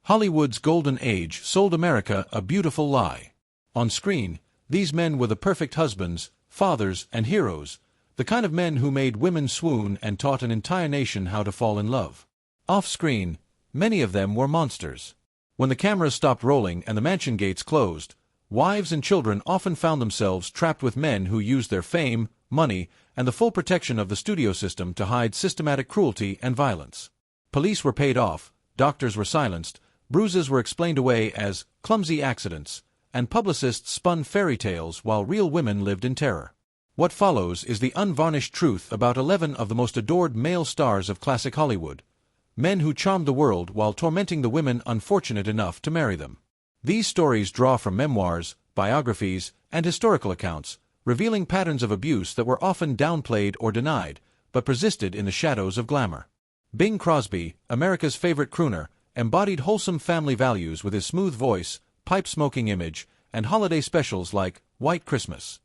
Hollywood's golden age sold America a beautiful lie. On screen, these men were the perfect husbands, fathers, and heroes, the kind of men who made women swoon and taught an entire nation how to fall in love. Off-screen, many of them were monsters. When the cameras stopped rolling and the mansion gates closed, wives and children often found themselves trapped with men who used their fame, money, and the full protection of the studio system to hide systematic cruelty and violence. Police were paid off, doctors were silenced, bruises were explained away as clumsy accidents, and publicists spun fairy tales while real women lived in terror. What follows is the unvarnished truth about 11 of the most adored male stars of classic Hollywood, men who charmed the world while tormenting the women unfortunate enough to marry them. These stories draw from memoirs, biographies, and historical accounts, revealing patterns of abuse that were often downplayed or denied, but persisted in the shadows of glamour. Bing Crosby, America's favorite crooner, embodied wholesome family values with his smooth voice, pipe-smoking image, and holiday specials like White Christmas.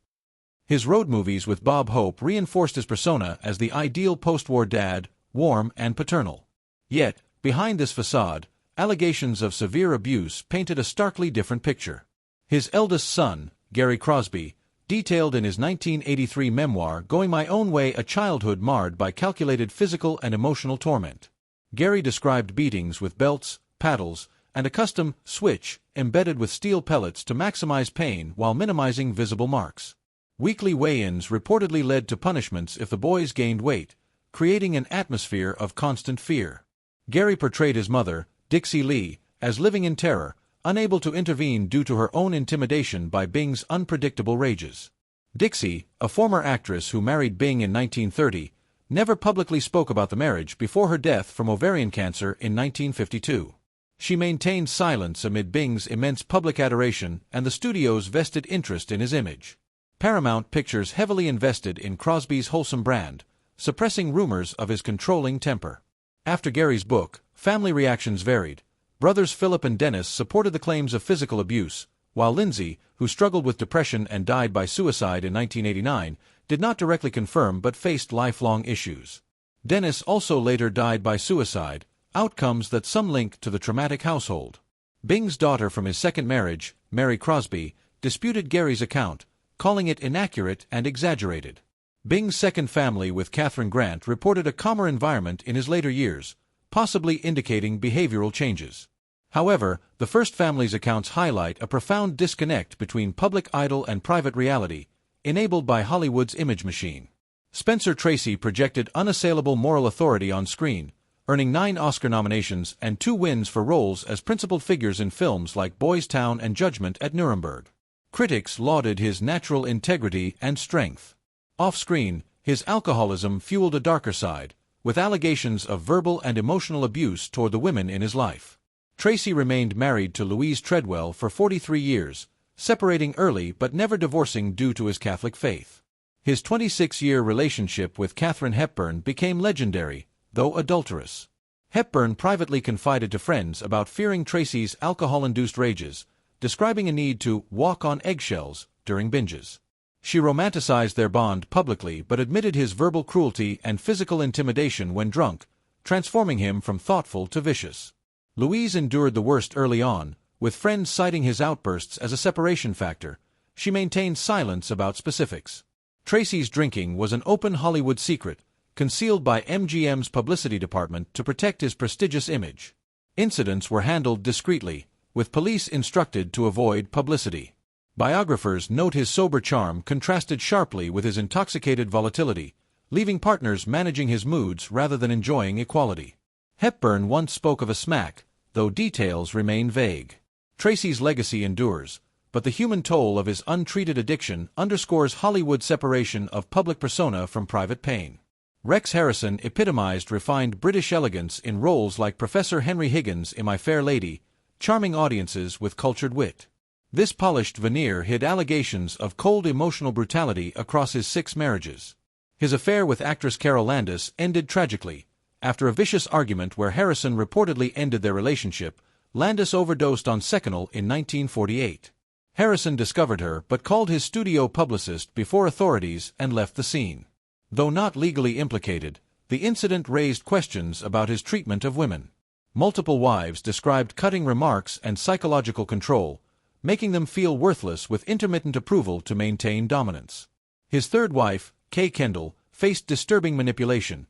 His road movies with Bob Hope reinforced his persona as the ideal post-war dad, warm and paternal. Yet, behind this facade, allegations of severe abuse painted a starkly different picture. His eldest son, Gary Crosby, detailed in his 1983 memoir Going My Own Way a childhood marred by calculated physical and emotional torment. Gary described beatings with belts, paddles, and a custom switch embedded with steel pellets to maximize pain while minimizing visible marks. Weekly weigh-ins reportedly led to punishments if the boys gained weight, creating an atmosphere of constant fear. Gary portrayed his mother, Dixie Lee, as living in terror, unable to intervene due to her own intimidation by Bing's unpredictable rages. Dixie, a former actress who married Bing in 1930, never publicly spoke about the marriage before her death from ovarian cancer in 1952. She maintained silence amid Bing's immense public adoration and the studio's vested interest in his image. Paramount Pictures heavily invested in Crosby's wholesome brand, suppressing rumors of his controlling temper. After Gary's book, family reactions varied. Brothers Philip and Dennis supported the claims of physical abuse, while Lindsay, who struggled with depression and died by suicide in 1989, did not directly confirm but faced lifelong issues. Dennis also later died by suicide, outcomes that some link to the traumatic household. Bing's daughter from his second marriage, Mary Crosby, disputed Gary's account, calling it inaccurate and exaggerated. Bing's second family with Kathryn Grant reported a calmer environment in his later years, possibly indicating behavioral changes. However, the first family's accounts highlight a profound disconnect between public idol and private reality, enabled by Hollywood's image machine. Spencer Tracy projected unassailable moral authority on screen, earning 9 Oscar nominations and 2 wins for roles as principal figures in films like Boys Town and Judgment at Nuremberg. Critics lauded his natural integrity and strength. Off-screen, his alcoholism fueled a darker side, with allegations of verbal and emotional abuse toward the women in his life. Tracy remained married to Louise Treadwell for 43 years, separating early but never divorcing due to his Catholic faith. His 26-year relationship with Katharine Hepburn became legendary, though adulterous. Hepburn privately confided to friends about fearing Tracy's alcohol-induced rages, describing a need to walk on eggshells during binges. She romanticized their bond publicly but admitted his verbal cruelty and physical intimidation when drunk, transforming him from thoughtful to vicious. Louise endured the worst early on, with friends citing his outbursts as a separation factor. She maintained silence about specifics. Tracy's drinking was an open Hollywood secret, concealed by MGM's publicity department to protect his prestigious image. Incidents were handled discreetly, with police instructed to avoid publicity. Biographers note his sober charm contrasted sharply with his intoxicated volatility, leaving partners managing his moods rather than enjoying equality. Hepburn once spoke of a smack, though details remain vague. Tracy's legacy endures, but the human toll of his untreated addiction underscores Hollywood's separation of public persona from private pain. Rex Harrison epitomized refined British elegance in roles like Professor Henry Higgins in My Fair Lady, charming audiences with cultured wit. This polished veneer hid allegations of cold emotional brutality across his 6 marriages. His affair with actress Carol Landis ended tragically. After a vicious argument where Harrison reportedly ended their relationship, Landis overdosed on Seconal in 1948. Harrison discovered her but called his studio publicist before authorities and left the scene. Though not legally implicated, the incident raised questions about his treatment of women. Multiple wives described cutting remarks and psychological control, making them feel worthless with intermittent approval to maintain dominance. His third wife, Kay Kendall, faced disturbing manipulation.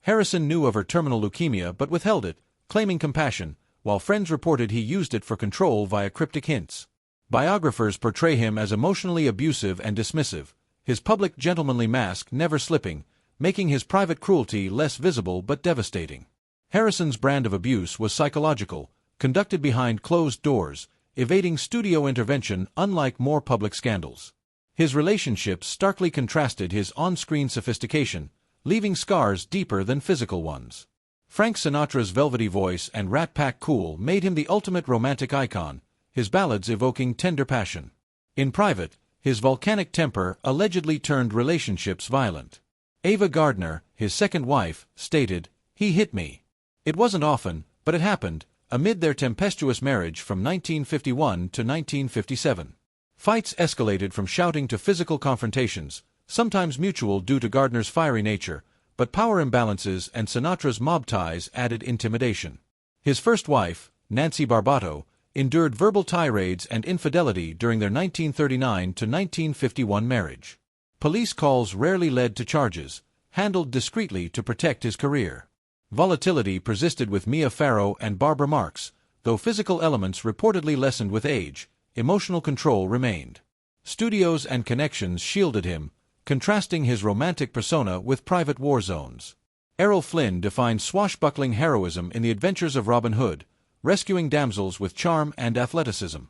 Harrison knew of her terminal leukemia but withheld it, claiming compassion, while friends reported he used it for control via cryptic hints. Biographers portray him as emotionally abusive and dismissive, his public gentlemanly mask never slipping, making his private cruelty less visible but devastating. Harrison's brand of abuse was psychological, conducted behind closed doors, evading studio intervention unlike more public scandals. His relationships starkly contrasted his on-screen sophistication, leaving scars deeper than physical ones. Frank Sinatra's velvety voice and Rat Pack cool made him the ultimate romantic icon, his ballads evoking tender passion. In private, his volcanic temper allegedly turned relationships violent. Ava Gardner, his second wife, stated, "He hit me. It wasn't often, but it happened," amid their tempestuous marriage from 1951 to 1957. Fights escalated from shouting to physical confrontations, sometimes mutual due to Gardner's fiery nature, but power imbalances and Sinatra's mob ties added intimidation. His first wife, Nancy Barbato, endured verbal tirades and infidelity during their 1939 to 1951 marriage. Police calls rarely led to charges, handled discreetly to protect his career. Volatility persisted with Mia Farrow and Barbara Marx, though physical elements reportedly lessened with age, emotional control remained. Studios and connections shielded him, contrasting his romantic persona with private war zones. Errol Flynn defined swashbuckling heroism in The Adventures of Robin Hood, rescuing damsels with charm and athleticism.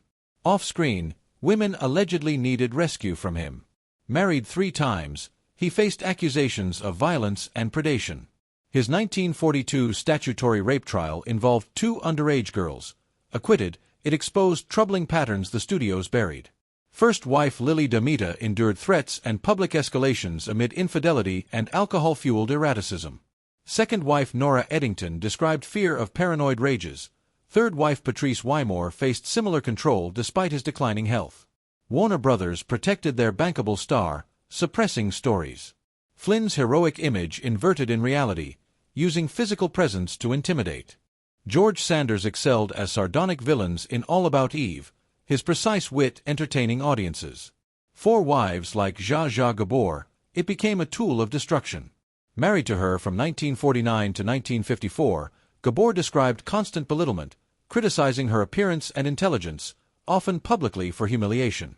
Off-screen, women allegedly needed rescue from him. Married 3 times, he faced accusations of violence and predation. His 1942 statutory rape trial involved 2 underage girls. Acquitted, it exposed troubling patterns the studios buried. First wife Lily Damita endured threats and public escalations amid infidelity and alcohol-fueled erraticism. Second wife Nora Eddington described fear of paranoid rages. Third wife Patrice Wymore faced similar control despite his declining health. Warner Brothers protected their bankable star, suppressing stories. Flynn's heroic image inverted in reality, using physical presence to intimidate. George Sanders excelled as sardonic villains in All About Eve, his precise wit entertaining audiences. 4 wives like Zsa Zsa Gabor, it became a tool of destruction. Married to her from 1949 to 1954, Gabor described constant belittlement, criticizing her appearance and intelligence, often publicly for humiliation.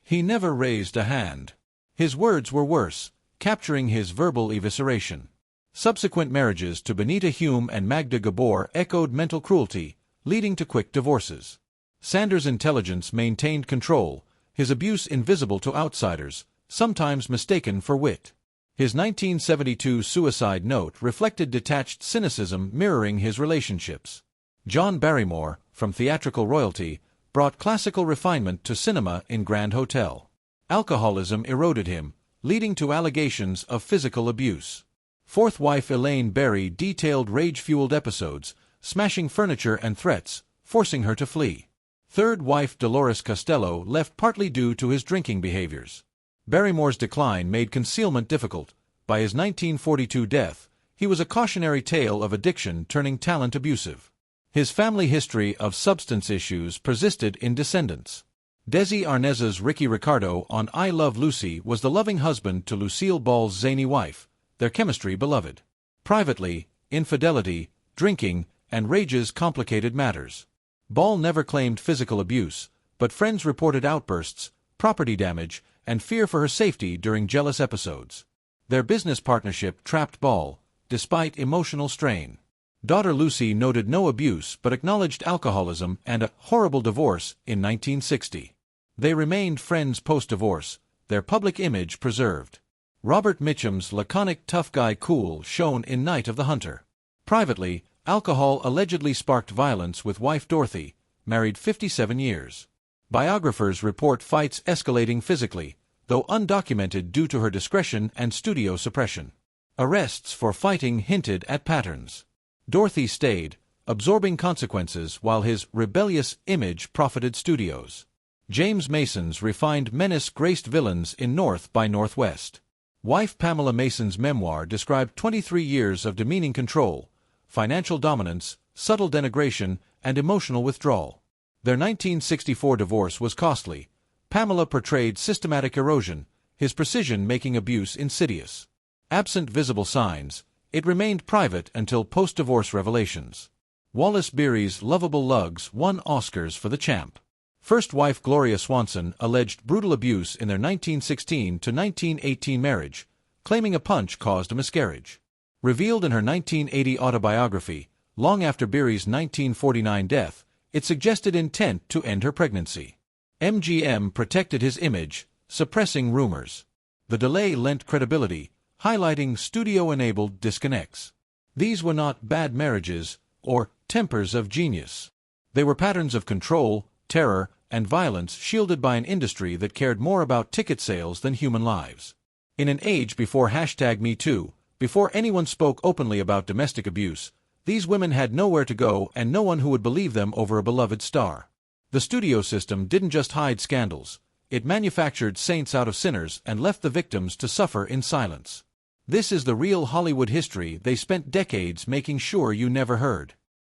He never raised a hand. His words were worse, capturing his verbal evisceration. Subsequent marriages to Benita Hume and Magda Gabor echoed mental cruelty, leading to quick divorces. Sanders' intelligence maintained control, his abuse invisible to outsiders, sometimes mistaken for wit. His 1972 suicide note reflected detached cynicism mirroring his relationships. John Barrymore, from theatrical royalty, brought classical refinement to cinema in Grand Hotel. Alcoholism eroded him, leading to allegations of physical abuse. Fourth wife Elaine Berry detailed rage-fueled episodes, smashing furniture and threats, forcing her to flee. Third wife Dolores Costello left partly due to his drinking behaviors. Barrymore's decline made concealment difficult. By his 1942 death, he was a cautionary tale of addiction turning talent abusive. His family history of substance issues persisted in descendants. Desi Arnaz's Ricky Ricardo on I Love Lucy was the loving husband to Lucille Ball's zany wife, their chemistry beloved. Privately, infidelity, drinking, and rages complicated matters. Ball never claimed physical abuse, but friends reported outbursts, property damage, and fear for her safety during jealous episodes. Their business partnership trapped Ball, despite emotional strain. Daughter Lucy noted no abuse but acknowledged alcoholism and a horrible divorce in 1960. They remained friends post-divorce, their public image preserved. Robert Mitchum's laconic tough guy cool shone in Night of the Hunter. Privately, alcohol allegedly sparked violence with wife Dorothy, married 57 years. Biographers report fights escalating physically, though undocumented due to her discretion and studio suppression. Arrests for fighting hinted at patterns. Dorothy stayed, absorbing consequences while his rebellious image profited studios. James Mason's refined menace graced villains in North by Northwest. Wife Pamela Mason's memoir described 23 years of demeaning control, financial dominance, subtle denigration, and emotional withdrawal. Their 1964 divorce was costly. Pamela portrayed systematic erosion, his precision making abuse insidious. Absent visible signs, it remained private until post-divorce revelations. Wallace Beery's lovable lugs won Oscars for The Champ. First wife Gloria Swanson alleged brutal abuse in their 1916 to 1918 marriage, claiming a punch caused a miscarriage. Revealed in her 1980 autobiography, long after Beery's 1949 death, it suggested intent to end her pregnancy. MGM protected his image, suppressing rumors. The delay lent credibility, highlighting studio-enabled disconnects. These were not bad marriages or tempers of genius. They were patterns of control, terror, and violence shielded by an industry that cared more about ticket sales than human lives. In an age before #MeToo, before anyone spoke openly about domestic abuse, these women had nowhere to go and no one who would believe them over a beloved star. The studio system didn't just hide scandals, it manufactured saints out of sinners and left the victims to suffer in silence. This is the real Hollywood history they spent decades making sure you never heard.